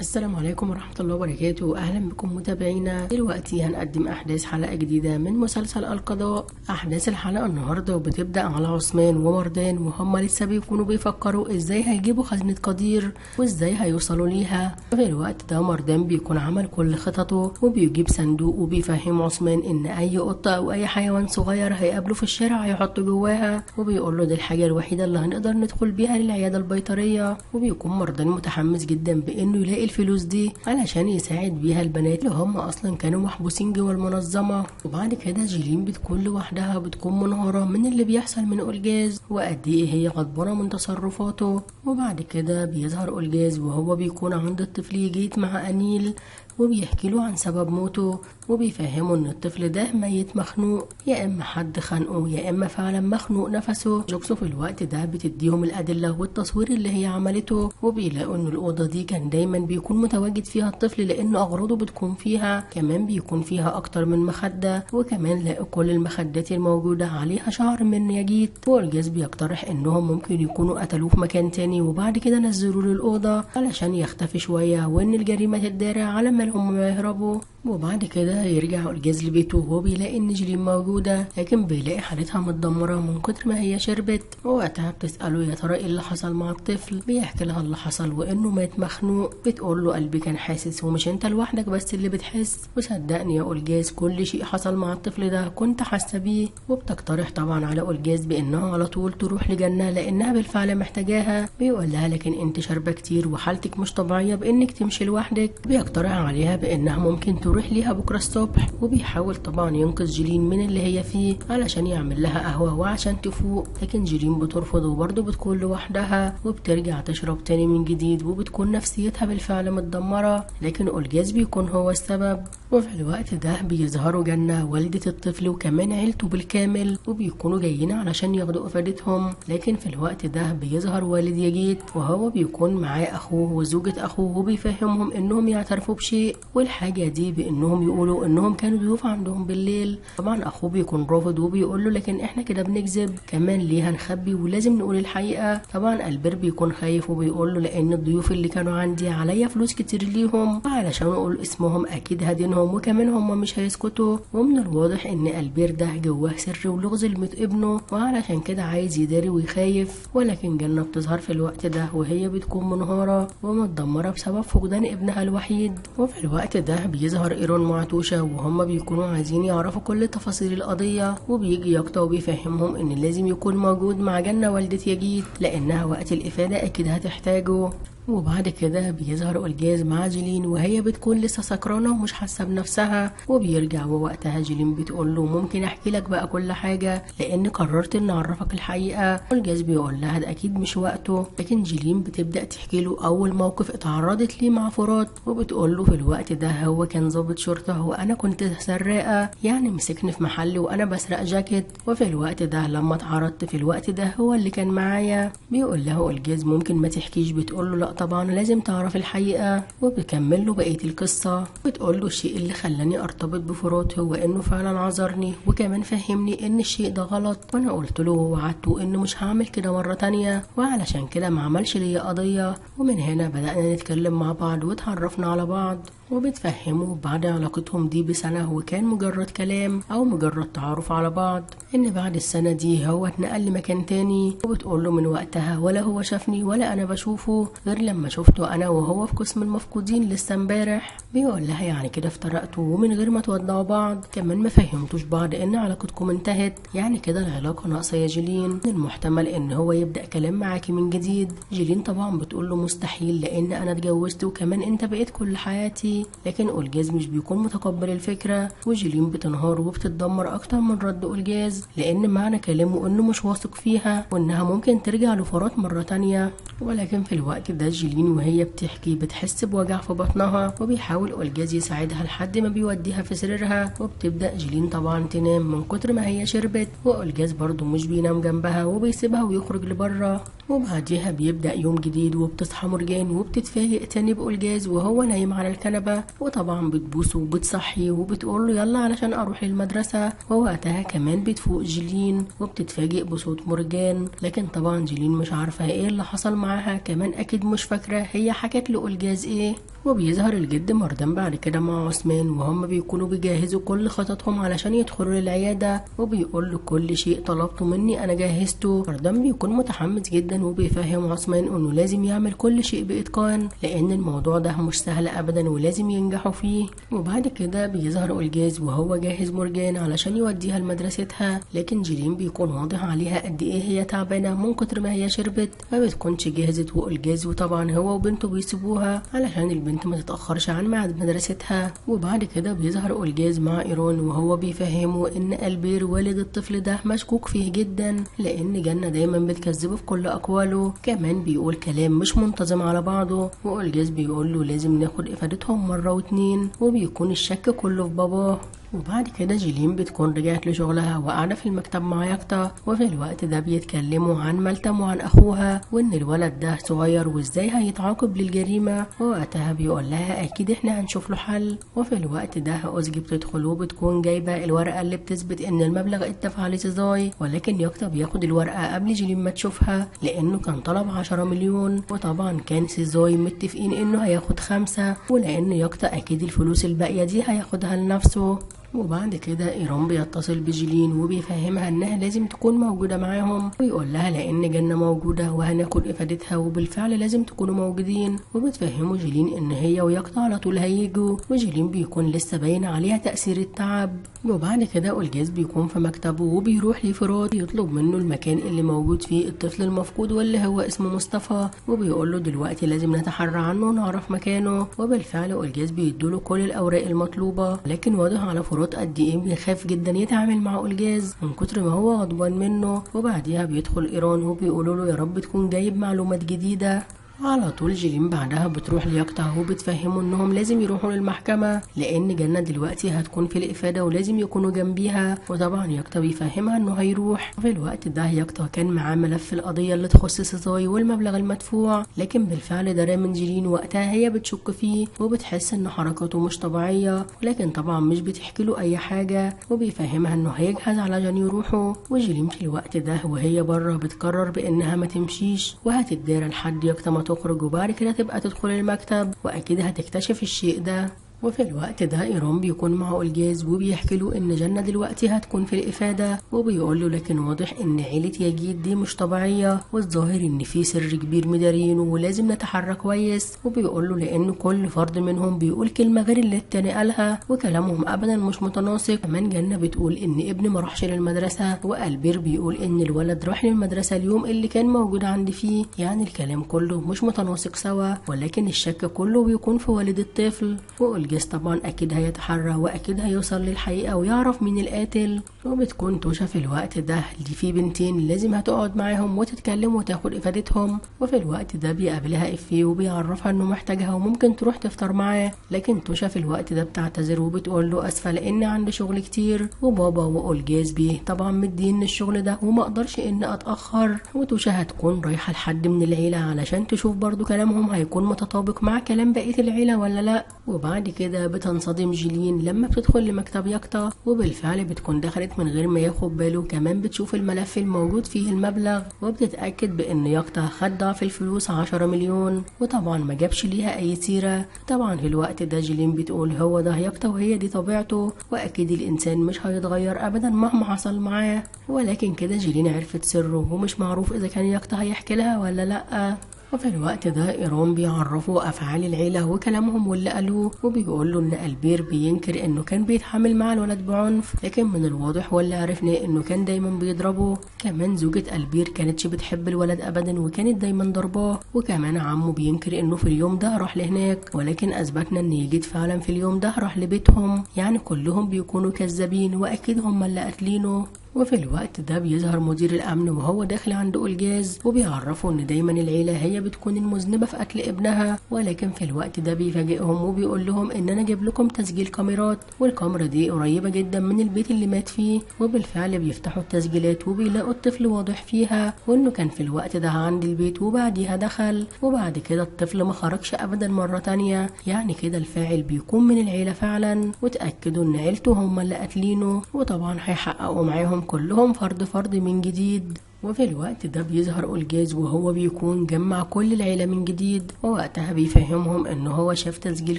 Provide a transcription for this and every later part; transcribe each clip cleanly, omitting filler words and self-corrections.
السلام عليكم ورحمة الله وبركاته. أهلا بكم متابعينا. دلوقتي هنقدم أحداث حلقة جديدة من مسلسل القضاء. أحداث الحلقة النهاردة بتبدأ على عثمان ومردان، وهم لسه بيكونوا بيفكروا إزاي هيجيبوا خزنة قدير وإزاي هيوصلوا ليها. في الوقت ده مردان بيكون عمل كل خططه وبيجيب صندوق وبيفهم عثمان إن أي قطة أو أي حيوان صغير هيقابله في الشارع هيحطه جواها، وبيقول له دي الحاجة الوحيدة اللي هنقدر ندخل بيها للعيادة البيطرية. وبيكون مردان متحمس جدا بإنه يلاقي الفلوس دي علشان يساعد بيها البنات اللي هم اصلا كانوا محبوسين جوه المنظمه. وبعد كده جيلين بتكون لوحدها بتكون منهاره من اللي بيحصل من أولجاز وقد ايه هي غضبانه من تصرفاته. وبعد كده بيظهر أولجاز وهو بيكون عند الطفل يجيت مع أنيل وبيحكي له عن سبب موته، وبيفهمه ان الطفل ده ميت مخنوق، يا اما حد خانقه يا اما فعلا مخنوق نفسه. جوكسو في الوقت ده بتديهم الادله والتصوير اللي هي عملته، وبيلاقوا ان الاوضه دي كان دايما بيكون متواجد فيها الطفل لان اغراضه بتكون فيها، كمان بيكون فيها اكتر من مخده، وكمان لاقوا كل المخدات الموجوده عليها شعر من ياجيت. والجاز بيقترح انهم ممكن يكونوا قتلوه في مكان تاني وبعد كده نزلوه للاوضه علشان يختفي شويه وان الجريمه تتدارى على ما هم يهربوا. وبعد كده يرجع أولجاز لبيته وهو بيلاقي ان جيلين موجوده، لكن بيلاقي حالتها متدمره من كتر ما هي شربت. ووقتها بتساله يا ترى ايه اللي حصل مع الطفل، بيحكي لها اللي حصل وانه مات مخنوق. بتقول له قلبي كان حاسس ومش انت لوحدك بس اللي بتحس، وصدقني يا أولجاز كل شيء حصل مع الطفل ده كنت حاسه بيه. وبتقترح طبعا على أولجاز بانها على طول تروح لجنه لانها بالفعل محتاجاها. بيقول لها لكن انت شاربه كتير وحالتك مش طبيعيه بانك تمشي لوحدك. بيقترح عليها بانها ممكن تروح ليها بكره الصبح، وبيحاول طبعا ينقذ جيلين من اللي هي فيه علشان يعمل لها قهوه وعشان تفوق، لكن جيلين بترفض وبرضه بتكون لوحدها وبترجع تشرب تاني من جديد وبتكون نفسيتها بالفعل متدمره، لكن أولجاز بيكون هو السبب. وفي الوقت ده بيظهروا جنة والدة الطفل وكمان عيلته بالكامل وبيكونوا جايين علشان ياخدوا افادتهم، لكن في الوقت ده بيظهر والد ياجيت وهو بيكون معاه اخوه وزوجة اخوه وبيفهمهم انهم يعترفوا بشيء، والحاجة دي بانهم يقولوا انهم كانوا ضيوف عندهم بالليل. طبعا اخوه بيكون رافض وبيقول له لكن احنا كده بنكذب، كمان ليه هنخبي ولازم نقول الحقيقة. طبعا البير بيكون خايف وبيقول له لان الضيوف اللي كانوا عندي عليا فلوس كتير ليهم، علشان اقول اسمهم اكيد هدينهم وكمان هم مش هيسكتوا. ومن الواضح ان البير ده جواه سر ولغز الموت ابنه، وعلشان كده عايز يداري ويخايف. ولكن جنة بتظهر في الوقت ده وهي بتكون منهارة ومتدمرة بسبب فقدان ابنها الوحيد. وفي الوقت ده بيظهر ايرون مع توشا وهم بيكونوا عايزين يعرفوا كل تفاصيل القضية، وبيجي يقطع وبيفهمهم ان لازم يكون موجود مع جنة والدة ياجيت لانها وقت الافادة اكيد هتحتاجه. وبعد كده بيظهر أولجاز مع جيلين وهي بتكون لسه سكرانة ومش حاسة بنفسها، وبيرجع ووقتها جيلين بتقول له ممكن احكي لك بقى كل حاجة لان قررت ان اعرفك الحقيقة. أولجاز بيقول لها ده اكيد مش وقته، لكن جيلين بتبدأ تحكي له اول موقف اتعرضت ليه مع فرات، وبتقول له في الوقت ده هو كان ضابط شرطة وانا كنت سراقة، يعني مسكني في محل وانا بسرق جاكيت، وفي الوقت ده لما اتعرضت في الوقت ده هو اللي كان معايا. بيقول له أولجاز ممكن ما تحكيش، بتقول له لا طبعا لازم تعرف الحقيقة، وبتكمل له بقية القصة. بتقول له الشيء اللي خلاني ارتبط بفرات هو انه فعلا عذرني وكمان فهمني ان الشيء ده غلط، وانا قلت له ووعدته انه مش هعمل كده مرة تانية، وعلشان كده ما عملش ليا قضية. ومن هنا بدأنا نتكلم مع بعض وتعرفنا على بعض، وبتفهمه بعد علاقتهم دي بسنة وكان مجرد كلام أو مجرد تعارف على بعض إن بعد السنة دي هو اتنقل لمكان تاني. وبتقوله من وقتها ولا هو شافني ولا أنا بشوفه غير لما شفته أنا وهو في قسم المفقودين لسه امبارح. بيقول لها يعني كده افترقتوا ومن غير ما تودعوا بعض، كمان ما فهمتوش بعض إن علاقتكم انتهت، يعني كده العلاقة ناقصة يا جيلين، من المحتمل إن هو يبدأ كلام معاكي من جديد. جيلين طبعا بتقوله مستحيل لأن أنا اتجوزت وكمان أنت بقيت كل حياتي، لكن أولجاز مش بيكون متقبل الفكرة، وجيلين بتنهار وبتتدمر أكتر من رد أولجاز لأن معنى كلامه إنه مش واثق فيها وإنها ممكن ترجع لفرات مرة تانية. ولكن في الوقت ده جيلين وهي بتحكي بتحس بوجع في بطنها، وبيحاول أولجاز يساعدها لحد ما بيوديها في سريرها، وبتبدأ جيلين طبعا تنام من كتر ما هي شربت، وأولجاز برضو مش بينام جنبها وبيسيبها ويخرج لبره. وبعديها بيبدأ يوم جديد وبتصحى مرجان وبتتفاجئ تاني بأولجاز وهو نايم على الكنبة، وطبعا بتبوسه وبتصحيه وبتقول له يلا علشان اروح للمدرسة. ووقتها كمان بتفوق جيلين وبتتفاجئ بصوت مرجان، لكن طبعا جيلين مش عارفة ايه اللي حصل معاها، كمان اكيد مش فاكرة هي حكت لأولجاز ايه. وبيظهر الجد مردان بعد كده مع عثمان وهم بيكونوا بيجهزوا كل خططهم علشان يدخلوا للعيادة، وبيقول له كل شيء طلبته مني انا جهزته. مردان بيكون متحمس جدا وبيفهم عثمان انه لازم يعمل كل شيء باتقان لان الموضوع ده مش سهل ابدا ولازم ينجحوا فيه. وبعد كده بيظهر أولجاز وهو جاهز مورجان علشان يوديها لمدرستها، لكن جيلين بيكون واضح عليها قد ايه هي تعبانه من كتر ما هي شربت ما بتكونش جهزت. وأولجاز وطبعا هو وبنته بيسيبوها علشان البنت ما تتاخرش عن ميعاد مدرستها. وبعد كده بيظهر أولجاز مع ايرون وهو بيفهمه ان البير والد الطفل ده مشكوك فيه جدا لان جنة دايما بتكذبه في كل اقواله، كمان بيقول كلام مش منتظم على بعضه. وأولجاز بيقول له لازم ناخد افادتهم مره واتنين، وبيكون الشك كله في باباه. وبعد كده جيلين بتكون رجعت لشغلها وقاعدة في المكتب مع ياكتا، وفي الوقت ده بيتكلموا عن ملتم وعن أخوها وإن الولد ده صغير وإزاي هيتعاقب للجريمة. ووقتها بيقول لها أكيد إحنا هنشوف له حل. وفي الوقت ده أوزجي بتدخل وبتكون جايبة الورقة اللي بتثبت إن المبلغ اتدفع لسيزاي، ولكن ياكتا بياخد الورقة قبل جيلين ما تشوفها لأنه كان طلب 10 مليون، وطبعا كان سيزاي متفقين إنه هياخد 5، ولأن ياكتا أكيد الفلوس الباقية دي هياخدها لنفسه. وبعد كده ايرون بيتصل بجيلين وبيفهمها انها لازم تكون موجوده معاهم، ويقول لها لان جنة موجوده وهناخد افادتها وبالفعل لازم تكونوا موجودين. وبتفهموا جيلين ان هي وياكتا على طول هيجوا، وجيلين بيكون لسه باين عليها تاثير التعب. وبعد كده أولجاز بيكون في مكتبه وبيروح لفراد يطلب منه المكان اللي موجود فيه الطفل المفقود واللي هو اسمه مصطفى، وبيقول له دلوقتي لازم نتحرى عنه ونعرف مكانه. وبالفعل أولجاز بيدوله كل الاوراق المطلوبه، لكن واضح على فراد قد ايه بيخاف جدا يتعامل مع أولجاز من كتر ما هو غضبان منه. وبعديها بيدخل ايرون وبيقولوا له يا رب تكون جايب معلومات جديده. على طول جيلين بعدها بتروح لياكتا وبتفهموا انهم لازم يروحوا للمحكمة لان جنة دلوقتي هتكون في الافادة ولازم يكونوا جنبيها. وطبعا ياكتا بيفهمها انه هيروح. في الوقت ده ياكتا كان معاه ملف القضية اللي تخص سيزاي والمبلغ المدفوع، لكن بالفعل درى من جيلين وقتها هي بتشك فيه وبتحس ان حركاته مش طبيعية، ولكن طبعا مش بتحكي له اي حاجة. وبيفهمها انه هيجهز علشان يروحوا. وجيلين في الوقت ده وهي بره بتقرر بانها ما تمشيش وهتتدارى لحد ياكتا ما تخرج، وبعد كده تبقى تدخل المكتب واكيد هتكتشف الشيء ده. وفي الوقت ده ايرون بيكون مع أولجاز وبيحكي له ان جنة دلوقتي هتكون في الافادة، وبيقول له لكن واضح ان عيلة ياجيد دي مش طبيعية والظاهر ان في سر كبير مدارينه ولازم نتحرك كويس. وبيقول له لان كل فرد منهم بيقول كلمة غير اللي التاني قالها وكلامهم ابدا مش متناسق. كمان جنة بتقول ان ابن ما راحش للمدرسة، والبير بيقول ان الولد راح للمدرسة اليوم اللي كان موجود عندي فيه. يعني الكلام كله مش متناسق سوا، ولكن الشك كله بيكون في والد الطفل. أولجاز طبعا اكيد هيتحرى واكيد هيوصل للحقيقة ويعرف مين القاتل. وبتكون توشا في الوقت ده اللي فيه بنتين لازم هتقعد معاهم وتتكلم وتاخد افادتهم. وفي الوقت ده بيقابلها افيه وبيعرفها انه محتاجها وممكن تروح تفطر معاه، لكن توشا في الوقت ده بتعتذر وبتقول له اسفه لان عندي شغل كتير وبابا وأولجاز بيه طبعا مدين الشغل ده وما اقدرش ان اتاخر. وتوشا هتكون رايحه لحد من العيله علشان تشوف برضو كلامهم هيكون متطابق مع كلام بقيه العيله ولا لا. وبعد كده بتنصدم جيلين لما بتدخل لمكتب ياكتا، وبالفعل بتكون دخلت من غير ما ياخد باله. كمان بتشوف الملف الموجود فيه المبلغ وبتتأكد بان ياكتا خد ضعف الفلوس 10 مليون، وطبعا ما جابش ليها اي سيرة. طبعا في الوقت ده جيلين بتقول هو ده ياكتا وهي دي طبيعته واكيد الانسان مش هيتغير ابدا مهما حصل معاه. ولكن كده جيلين عرفت سره ومش معروف اذا كان ياكتا هيحكي لها ولا لا. وفي الوقت ده ايرون بيعرفوا افعال العيله وكلامهم واللي قالوه، وبيقول له ان البير بينكر انه كان بيتعامل مع الولد بعنف، لكن من الواضح واللي عرفناه انه كان دايما بيضربه. كمان زوجة البير كانتش بتحب الولد ابدا وكانت دايما ضرباه. وكمان عمه بينكر انه في اليوم ده راح لهناك، ولكن اثبتنا ان يجيد فعلا في اليوم ده راح لبيتهم. يعني كلهم بيكونوا كذابين واكيد هم اللي قاتلينه. وفي الوقت ده بيظهر مدير الامن وهو داخل عند أولجاز وبيعرفوا ان دايما العيله هي بتكون المذنبه في قتل ابنها، ولكن في الوقت ده بيفاجئهم وبيقول لهم ان انا جايب لكم تسجيل كاميرات والكاميرا دي قريبه جدا من البيت اللي مات فيه. وبالفعل بيفتحوا التسجيلات وبيلاقوا الطفل واضح فيها وانه كان في الوقت ده عند البيت وبعديها دخل، وبعد كده الطفل ما خرجش ابدا مره تانية. يعني كده الفاعل بيكون من العيله فعلا، وتاكدوا ان عيلته هم اللي قاتلينه، وطبعا هيحققوا معاهم كلهم فرد فرد من جديد. وفي الوقت ده بيظهر أولجاز وهو بيكون جمع كل العيلة من جديد، ووقتها بيفهمهم ان هو شاف تسجيل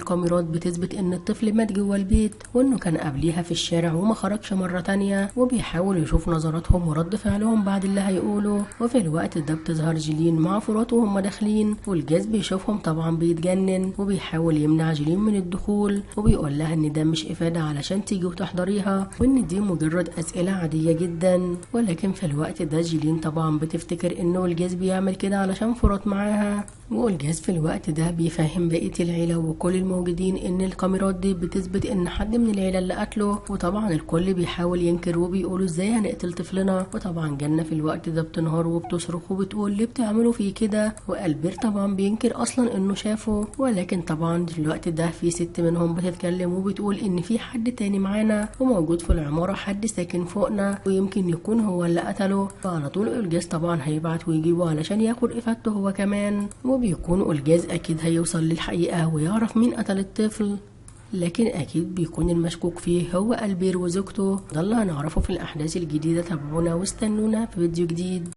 كاميرات بتثبت ان الطفل مات جوه البيت، وانه كان قبليها في الشارع وما خرجش مرة تانية، وبيحاول يشوف نظراتهم ورد فعلهم بعد اللي هيقوله. وفي الوقت ده بتظهر جيلين مع فراط وهم داخلين، والجاز بيشوفهم طبعا بيتجنن، وبيحاول يمنع جيلين من الدخول، وبيقول لها ان ده مش افادة علشان تيجي وتحضريها، وان دي مجرد اسئلة عادية جدا. ولكن في الوقت ده جيلين طبعا بتفتكر انه الجاز بيعمل كده علشان فراط معاها، والجاز في الوقت ده بيفهم بقية العيلة وكل الموجودين ان الكاميرات دي بتثبت ان حد من العيلة اللي قتله، وطبعا الكل بيحاول ينكر وبيقولوا ازاي هنقتل طفلنا. وطبعا جنة في الوقت ده بتنهار وبتصرخ وبتقول ليه بتعملوا فيه كده، والبير طبعا بينكر اصلا انه شافه. ولكن طبعا في الوقت ده في ست منهم بتتكلم وبتقول ان في حد تاني معانا وموجود في العمارة، حد ساكن فوقنا ويمكن يكون هو اللي قتله. فعلى طول الجاز طبعا هيبعت ويجيبه علشان ياخد افادته هو كمان، وبيكون الجاز اكيد هيوصل للحقيقة ويعرف مين قتل الطفل، لكن اكيد بيكون المشكوك فيه هو البير وزوجته. ده اللي هنعرفه في الاحداث الجديدة. تابعونا واستنونا في فيديو جديد.